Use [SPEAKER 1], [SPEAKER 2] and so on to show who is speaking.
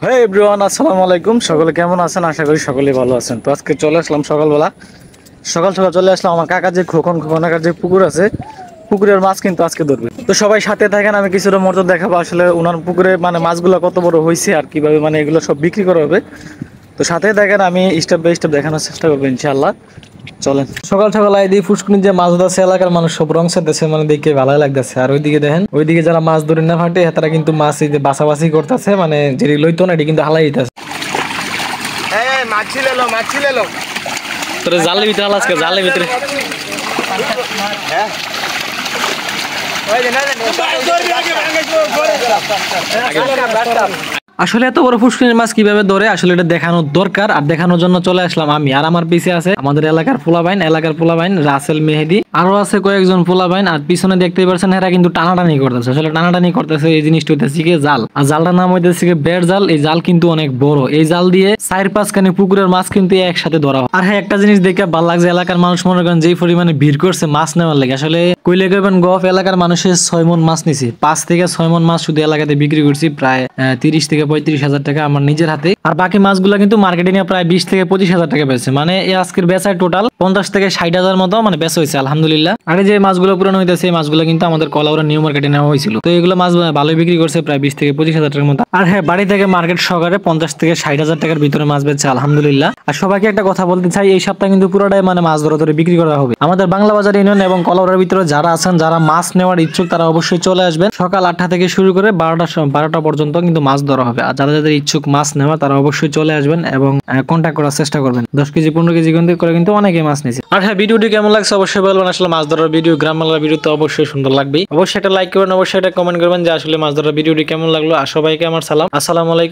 [SPEAKER 1] Hey everyone, আসসালামু আলাইকুম। সকলে কেমন আছেন? আশা করি সকলেই ভালো আছেন। তো আজকে চলে আসলাম সকালবেলা, সকাল চলে আসলাম আমার কাকার যে খোকনাকার যে পুকুর আছে, পুকুরের মাছ কিন্তু আজকে ধরবে। তো সবাই সাথে থাকেন, আমি কিছুটা মোটর দেখাবো আসলে ওনার পুকুরে মানে মাছগুলো কত বড় হয়েছে আর কিভাবে মানে এগুলো সব বিক্রি করা হবে। তো সাথে থাকেন, আমি স্টেপ বাই স্টেপ দেখানোর চেষ্টা করবো ইনশাআল্লাহ। চলেন। সকাল আই দিয়ে ফুসকুনি যে মাছ ধরছে এলাকার মানুষ সব রং সেতেছে, মানে দেখে ভালোই লাগতেছে। আর ওইদিকে দেখেন, ওইদিকে যারা মাছ ধরে না ফাটে তারা কিন্তু মাছ এই যে বাছাবাছি করতেছে, মানে যেটি লইতো না এটি কিন্তু হালাই দিতেছে। তোর জালের ভিতরে হাল আজকে জালের ভিতরে আসলে এত বড় ফুসকুনির মাছ কিভাবে ধরে আসলে এটা দেখানোর দরকার, আর দেখানোর জন্য চলে আসলাম আমি। আর আমার পিছে আছে আমাদের এলাকার পোলাবাইন রাসেল মেহেদি, আরো আছে কয়েকজন পোলাবাইন। আর পিছনে দেখতেই পাচ্ছেন এরা কিন্তু টানাটানি করতেছে। আসলে টানাটানি করতেছে এই জিনিসটা হইতেছে কি জাল, আর জালটার নাম হইতেছে কি বেড় জাল। এই জাল কিন্তু অনেক বড়, এই জাল দিয়ে 4-5 পুকুরের মাছ কিন্তু একসাথে ধরা হয়। আর হ্যাঁ, একটা জিনিস দেখে ভালো লাগছে, এলাকার মানুষ মনে করেন যেই পরিমাণে ভিড় করছে মাছ নেওয়ার লাগে, আসলে কইলে কইবেন গফ এলাকার মানুষের 6 মন মাছ নিছি। 5 থেকে 6 মন মাছ শুধু এলাকাতে বিক্রি করছি, প্রায় 30 থেকে 35,000 টাকা আমার নিজের হাতে। আর বাকি মাছগুলো কিন্তু মার্কেটে নিয়ে প্রায় 20 থেকে 25,000 টাকা বেচছে। মানে এই আজকের বেচায় টোটাল 50 থেকে 60,000 মতো মানে বেচা হয়েছে আলহামদুলিল্লাহ। আর এই যে মাছগুলো পুরানো হইতেছে, এই মাছগুলো কিন্তু আমাদের কলাউড়া নিউ মার্কেটে নেওয়া হয়েছিল। তো এগুলো মাছ ভালোই বিক্রি করছে, প্রায় 20 থেকে 25,000 টাকার মতো। আর হ্যাঁ, বাড়ি থেকে মার্কেট সহকারে 50 থেকে 60,000 টাকার ভিতরে মাছ বেচছে আলহামদুলিল্লাহ। আর সবাইকে একটা কথা বলতে চাই, এই সপ্তাহে কিন্তু পুরোটাই মানে মাছ ধরে বিক্রি করা হবে। আমাদের বাংলা বাজার ইউনিয়ন এবং কলাউড়ার ভিতরে যারা আছেন, যারা মাছ নেওয়ার ইচ্ছুক, তারা অবশ্যই চলে আসবেন। সকাল 8টা থেকে শুরু করে 12টা পর্যন্ত কিন্তু মাছ ধরা হবে। আর যাদের ইচ্ছুক মাছ নেওয়া, তারা অবশ্যই চলে আসবেন এবং কন্ট্যাক্ট করার চেষ্টা করবেন। 10 কেজি 15 কেজি করে কিন্তু অনেকে মাছ নিয়েছে। আর হ্যাঁ, ভিডিওটি কেমন লাগছে অবশ্যই বলবেন। আসলে মাছ ধরার ভিডিও, গ্রাম বাংলার ভিডিও তো অবশ্যই সুন্দর লাগবে। অবশ্যই একটা লাইক করবেন, অবশ্যই একটা কমেন্ট করবেন যে আসলে মাছ ধরার ভিডিওটি কেমন লাগলো। আর সবাইকে আমার সালাম, আসসালামু আলাইকুম।